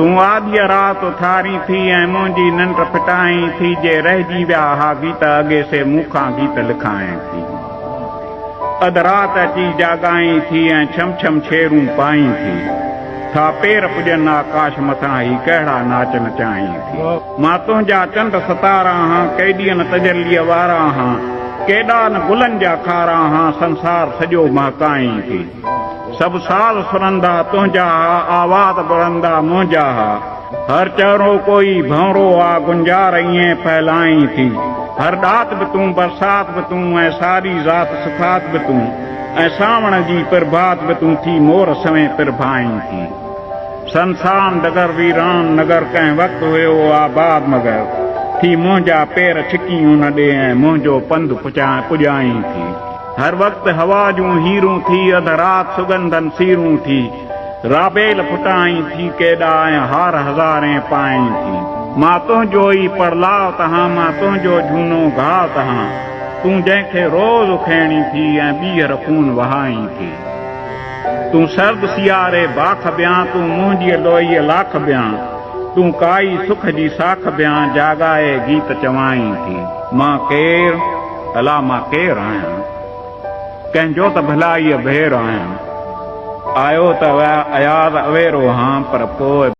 तूं आदीअ राति उथारी थी ऐं मुंहिंजी निंड फिटाई थी जे रहिजी विया हा गीत अॻे से मूंखां गीत लिखाए थी अध राति अची जाॻाई थी ऐं छम छम छेरूं पाई थी था पेर पुॼनि आकाश मथां ही कहिड़ा नाच नचाई थी मां तुंहिंजा चंड सितारा हां केॾीअ न तजलीअ वारा हां केॾा न गुलनि जा खारा हां संसार सॼो महकाई थी सभु साल सुरंदा तुंहिंजा हा आवाज़ बुलंदा मुंहिंजा हा हर चहिरो कोई भंवरो आ गुंजार ईअं फैलाई थी हर ॾात बि तूं बरसात बि तूं ऐं सारी ज़ात सिफ़ात बि तूं ऐं सावण जी प्रभात बि तूं थी मोर सवें प्रभाई थी संसान डगर वीरान नगर कंहिं वक़्तु हुयो आबाद मगर थी मुंहिंजा पेर छिकी उन ॾे ऐं मुंहिंजो पंधु पुॼाई थी हर वक़्तु हवा जूं हीरूं थी अध राति सुगंधन सीरूं थी राबेल फुटाई थी केॾा ऐं हार हज़ारे पाई थी मां तुंहिंजो ई परलाव तहां मां तुंहिंजो झूनो घाव तहां तूं जंहिंखे रोज़ उखेणी थी ऐं ॿीहर खून वहाई थी तूं सर्द सियारे बाख ॿियां तूं मुंहिंजी लोईअ लाख ॿियां तूं काई सुख जी साख ॿियां जाॻाए गीत चवाई थी मां केरु अला मां केरु आहियां कंहिंजो त भलाईअ भेर आहियां आयो त अयाद अवेरो हां पर पोइ